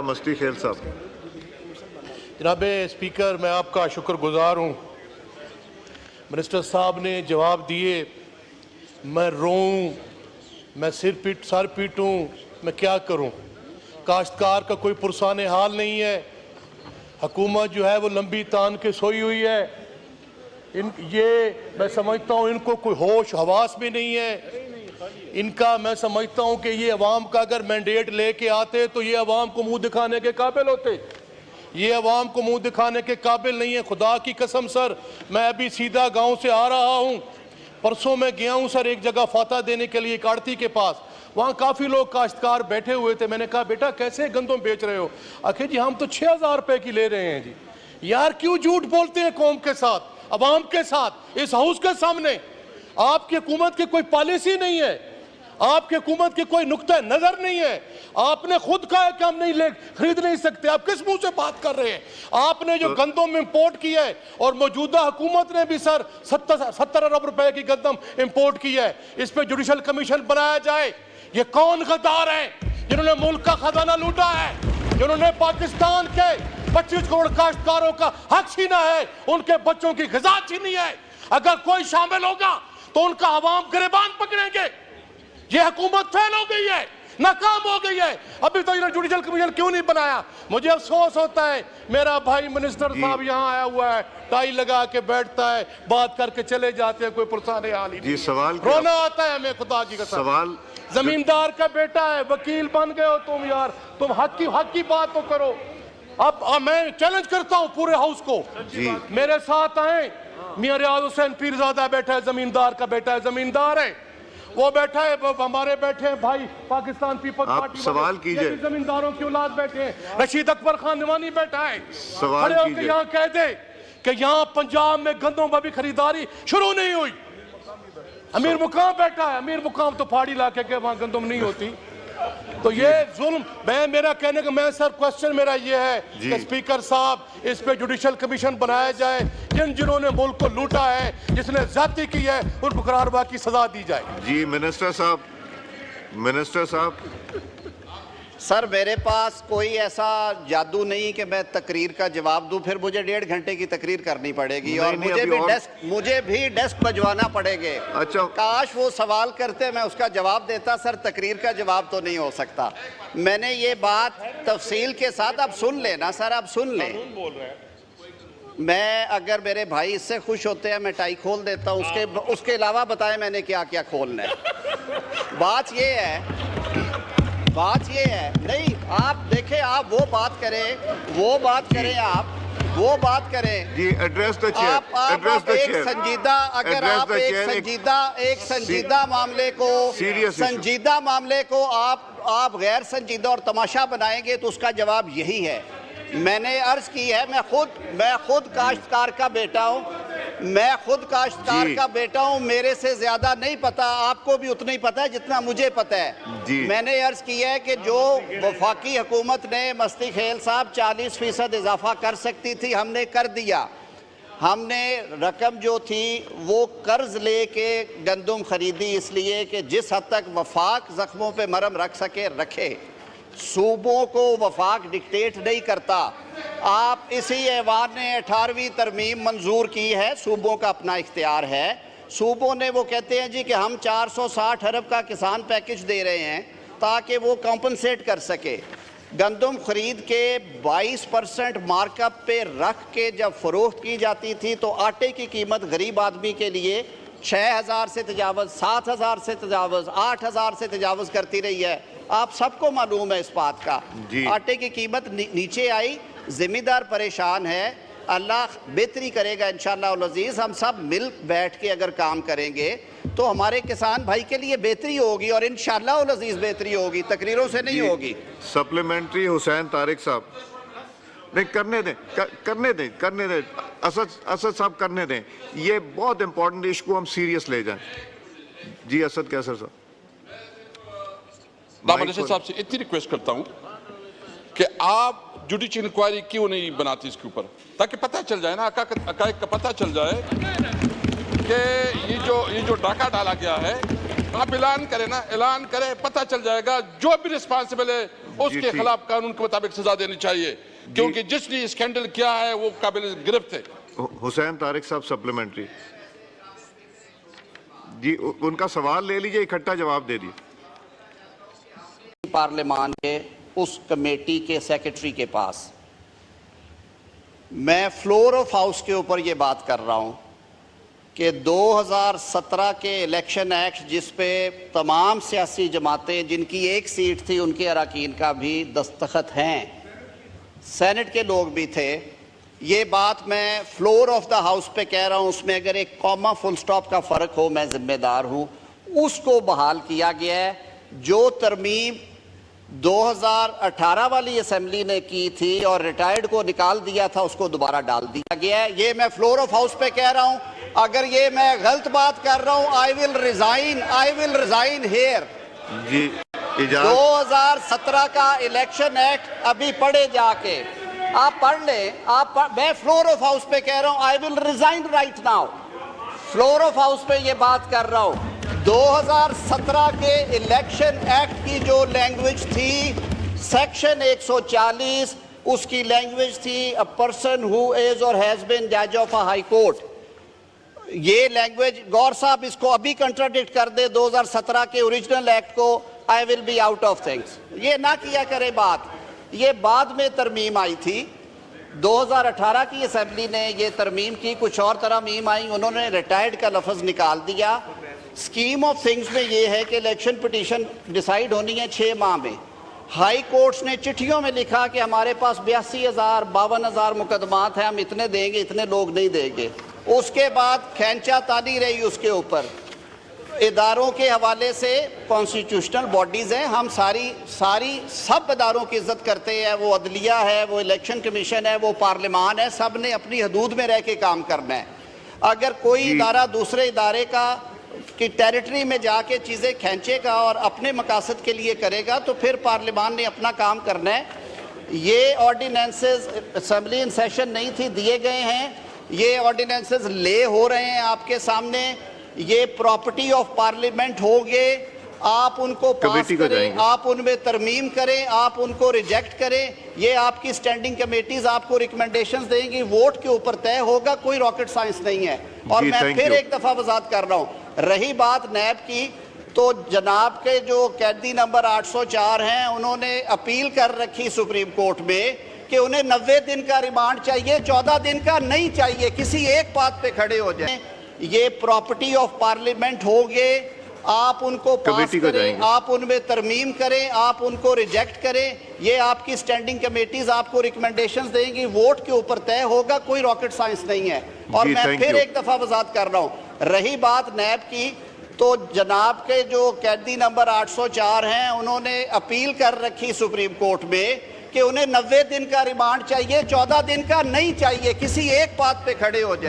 مستی خیل صاحب۔ جناب اسپیکر، میں آپ کا شکر گزار ہوں۔ منسٹر صاحب نے جواب دیے، میں روؤں، میں سر پیٹوں، میں کیا کروں؟ کاشتکار کا کوئی پرسان حال نہیں ہے، حکومت جو ہے وہ لمبی تان کے سوئی ہوئی ہے۔ یہ میں سمجھتا ہوں ان کو کوئی ہوش حواس بھی نہیں ہے۔ ان کا میں سمجھتا ہوں کہ یہ عوام کا اگر مینڈیٹ لے کے آتے تو یہ عوام کو منہ دکھانے کے قابل ہوتے۔ یہ عوام کو منہ دکھانے کے قابل نہیں ہے۔ خدا کی قسم سر، میں ابھی سیدھا گاؤں سے آ رہا ہوں، پرسوں میں گیا ہوں سر ایک جگہ فاتح دینے کے لیے کارتی کے پاس، وہاں کافی لوگ کاشتکار بیٹھے ہوئے تھے۔ میں نے کہا بیٹا کیسے گندم بیچ رہے ہو؟ آخر جی ہم تو 6,000 روپے کی لے رہے ہیں جی۔ یار کیوں جھوٹ بولتے ہیں قوم کے ساتھ، عوام کے ساتھ، اس ہاؤس کے سامنے؟ آپ کی حکومت کی کوئی پالیسی نہیں ہے، آپ کی حکومت کی کوئی نقطہ نظر نہیں ہے۔ آپ نے خود کہا ہے کہ ہم خرید نہیں سکتے، آپ کس منہ سے بات کر رہے ہیں؟ آپ نے جو گندم امپورٹ کی ہے، اور موجودہ حکومت نے بھی سر 70 ارب روپے کی گندم امپورٹ کی ہے، اس پہ جوڈیشل کمیشن بنایا جائے۔ یہ کون غدار ہیں جنہوں نے ملک کا خزانہ لوٹا ہے، جنہوں نے پاکستان کے 25 کروڑ کاشتکاروں کا حق چھینا ہے، ان کے بچوں کی غذا چھینی ہے؟ اگر کوئی شامل ہوگا تو ان کا عوام گریبان پکڑیں گے۔ یہ حکومت فیل ہو گئی ہے، ناکام ہو گئی ہے۔ ابھی تو انہوں نے جوڈیشل کمیشن کیوں نہیں بنایا؟ مجھے افسوس ہوتا ہے، میرا بھائی منسٹر صاحب یہاں آیا ہوا ہے، ٹائی لگا کے بیٹھتا ہے، بات کر کے چلے جاتے ہیں، کوئی پرسان حال ہی نہیں۔ سوال رونا آتا ہے ہمیں خدا کی قسم۔ سوال زمیندار کا بیٹا ہے، وکیل بن گئے ہو تم یار، تم حق کی بات تو کرو۔ اب میں چیلنج کرتا ہوں پورے ہاؤس کو، میرے ساتھ آئیں۔ میاں ریاض حسین پیرزادہ بیٹھا ہے، زمیندار کا بیٹا ہے، زمیندار ہے وہ بیٹھا ہے، ہمارے بیٹھے ہیں بھائی پاکستان پیپلز پارٹی سوال کیجئے، زمینداروں کی اولاد بیٹھے ہیں، رشید اکبر خان نوانی بیٹھا ہے، سوال کھڑے ہو کے کیجئے۔ یہاں کہہ دے کہ یہاں پنجاب میں گندم ابھی خریداری شروع نہیں ہوئی۔ امیر مقام بیٹھا ہے، امیر مقام تو پہاڑی علاقے کے، وہاں گندم نہیں ہوتی۔ تو یہ ظلم، میرا کہنے کا میں سر کوسچن میرا یہ ہے کہ اسپیکر صاحب اس پہ جوڈیشل کمیشن بنایا جائے، جنہوں نے ملک کو لوٹا ہے، جس نے زیادتی کی ہے، ان کو قراربا کی سزا دی جائے۔ جی منسٹر صاحب۔ سر میرے پاس کوئی ایسا جادو نہیں کہ میں تقریر کا جواب دوں، پھر مجھے 1.5 گھنٹے کی تقریر کرنی پڑے گی، اور مجھے بھی ڈیسک بجوانا پڑے گے۔ کاش وہ سوال کرتے میں اس کا جواب دیتا، سر تقریر کا جواب تو نہیں ہو سکتا۔ میں نے یہ بات تفصیل کے ساتھ، اب سن لیں نا سر، اب سن لیں۔ میں اگر میرے بھائی اس سے خوش ہوتے ہیں میں ٹائی کھول دیتا ہوں، اس کے علاوہ بتائیں میں نے کیا کیا کھولنا ہے۔ بات یہ ہے نہیں، آپ دیکھیں، آپ وہ بات کریں جی ایڈریس دا چیئر، آپ ایک سنجیدہ، اگر آپ ایک سنجیدہ معاملے کو آپ غیر سنجیدہ اور تماشا بنائیں گے تو اس کا جواب یہی ہے۔ میں نے عرض کی ہے، میں خود کاشتکار کا بیٹا ہوں، میرے سے زیادہ نہیں پتا، آپ کو بھی اتنا ہی پتا ہے جتنا مجھے پتا ہے۔ میں نے عرض کی ہے کہ جو وفاقی حکومت نے مستی خیل صاحب 40% اضافہ کر سکتی تھی، ہم نے کر دیا۔ ہم نے رقم جو تھی وہ قرض لے کے گندم خریدی، اس لیے کہ جس حد تک وفاق زخموں پہ مرہم رکھ سکے رکھے۔ صوبوں کو وفاق ڈکٹیٹ نہیں کرتا۔ آپ اسی ایوان نے 18ویں ترمیم منظور کی ہے، صوبوں کا اپنا اختیار ہے۔ صوبوں نے وہ کہتے ہیں جی کہ ہم 460 ارب کا کسان پیکج دے رہے ہیں تاکہ وہ کمپنسیٹ کر سکے۔ گندم خرید کے 22% مارک اپ پہ رکھ کے جب فروخت کی جاتی تھی تو آٹے کی قیمت غریب آدمی کے لیے 6,000 سے تجاوز، 7,000 سے تجاوز، 8,000 سے تجاوز کرتی رہی ہے۔ آپ سب کو معلوم ہے اس بات کا۔ آٹے کی قیمت نیچے آئی، زمیندار پریشان ہے، اللہ بہتری کرے گا انشاءاللہ العزیز۔ ہم سب مل بیٹھ کے اگر کام کریں گے تو ہمارے کسان بھائی کے لیے بہتری ہوگی، اور انشاءاللہ العزیز بہتری ہوگی، تقریروں سے نہیں ہوگی۔ سپلیمنٹری حسین طارق صاحب، نہیں کرنے دیں اسد صاحب کرنے دیں، یہ بہت امپورٹنٹ ایشو، ہم سیریس لے جائیں۔ جی اسد کیسر صاحب۔ منسٹر صاحب سے اتنی ریکویسٹ کرتا ہوں کہ آپ جوڈیشل انکوائری کیوں نہیں بناتی اس کے اوپر، تاکہ پتہ چل جائے نا، حقائق کا پتہ چل جائے کہ یہ جو ڈاکہ ڈالا گیا ہے آپ اعلان کریں نا, اعلان کریں, پتہ چل جائے گا جو بھی رسپانسبل ہے اس کے خلاف قانون کے مطابق سزا دینی چاہیے, کیونکہ جس نے اسکینڈل کیا ہے وہ قابل گرفت ہے. حسین طارق صاحب سپلیمنٹری. جی ان کا سوال لے لیجئے, اکٹھا جواب دے دیجیے. پارلیمان کے اس کمیٹی کے سیکرٹری کے پاس میں فلور آف ہاؤس کے اوپر یہ بات کر رہا ہوں کہ 2017 کے الیکشن ایکٹ جس پہ تمام سیاسی جماعتیں جن کی ایک سیٹ تھی ان کے اراکین کا بھی دستخط ہیں, سینٹ کے لوگ بھی تھے, یہ بات میں فلور آف دا ہاؤس پہ کہہ رہا ہوں, اس میں اگر ایک کاما فل سٹاپ کا فرق ہو میں ذمہ دار ہوں. اس کو بحال کیا گیا ہے. جو ترمیم 2018 والی اسمبلی نے کی تھی اور ریٹائرڈ کو نکال دیا تھا اس کو دوبارہ ڈال دیا گیا ہے. یہ میں فلور آف ہاؤس پہ کہہ رہا ہوں. اگر یہ میں غلط بات کر رہا ہوں I will resign here. جی اجازت. 2017 کا الیکشن ایکٹ ابھی پڑھے جا کے, آپ پڑھ لیں, میں فلور آف ہاؤس پہ کہہ رہا ہوں I will resign right now. Floor of house پہ یہ بات کر رہا ہوں. 2017 کے الیکشن ایکٹ کی جو لینگویج تھی سیکشن 140, اس کی لینگویج تھی a person who is or has been judge of a high court. یہ لینگویج گور صاحب اس کو ابھی کنٹراڈکٹ کر دے 2017 کے اوریجنل ایکٹ کو, I will be out of things. یہ نہ کیا کرے بات. یہ بعد میں ترمیم آئی تھی 2018 کی اسمبلی نے یہ ترمیم کی, کچھ اور ترامیم آئیں, انہوں نے ریٹائرڈ کا لفظ نکال دیا. اسکیم آف تھنگز میں یہ ہے کہ الیکشن پٹیشن ڈیسائیڈ ہونی ہے 6 ماہ میں. ہائی کورٹس نے چٹھیوں میں لکھا کہ ہمارے پاس 82,000 52,000 مقدمات ہیں, ہم اتنے دیں گے, اتنے لوگ نہیں دیں گے. اس کے بعد کھینچا تانی رہی اس کے اوپر. اداروں کے حوالے سے کانسٹیٹیوشنل باڈیز ہیں, ہم سب اداروں کی عزت کرتے ہیں, وہ عدلیہ ہے, وہ الیکشن کمیشن ہے, وہ پارلیمان ہے, سب نے اپنی حدود میں رہ کے کام کرنا ہے. اگر کوئی ادارہ دوسرے ادارے کی ٹیریٹری میں جا کے چیزیں کھینچے گا اور اپنے مقاصد کے لیے کرے گا تو پھر پارلیمان نے اپنا کام کرنا ہے. یہ آرڈیننسز اسمبلی ان سیشن نہیں تھی, دیے گئے ہیں. یہ آرڈیننسز لے ہو رہے ہیں آپ کے سامنے. یہ پراپرٹی آف پارلیمنٹ ہوں گے, آپ ان کو پاس کریں, آپ ان میں ترمیم کریں, آپ ان کو ریجیکٹ کریں. یہ آپ کی سٹینڈنگ کمیٹیز آپ کو ریکمنڈیشنز دیں گی, ووٹ کے اوپر طے ہوگا, کوئی راکٹ سائنس نہیں ہے. اور میں پھر ایک دفعہ وضاحت کر رہا ہوں, رہی بات نیب کی, تو جناب کے جو قیدی نمبر 804 ہیں انہوں نے اپیل کر رکھی سپریم کورٹ میں کہ انہیں 90 دن کا ریمانڈ چاہیے, 14 دن کا نہیں چاہیے, کسی ایک بات پہ کھڑے ہو جائیں. یہ پراپرٹی آف پارلیمنٹ ہوں گے, آپ ان کو پاس کریں, آپ ان میں ترمیم کریں, آپ ان کو ریجیکٹ کریں. یہ آپ کی سٹینڈنگ کمیٹیز آپ کو ریکمنڈیشنز دیں گی, ووٹ کے اوپر طے ہوگا, کوئی راکٹ سائنس نہیں ہے. اور میں پھر ایک دفعہ وضاحت کر رہا ہوں, رہی بات نیب کی, تو جناب کے جو قیدی نمبر 804 ہیں انہوں نے اپیل کر رکھی سپریم کورٹ میں کہ انہیں 90 دن کا ریمانڈ چاہیے, 14 دن کا نہیں چاہیے, کسی ایک بات پہ کھڑے ہو جائیں.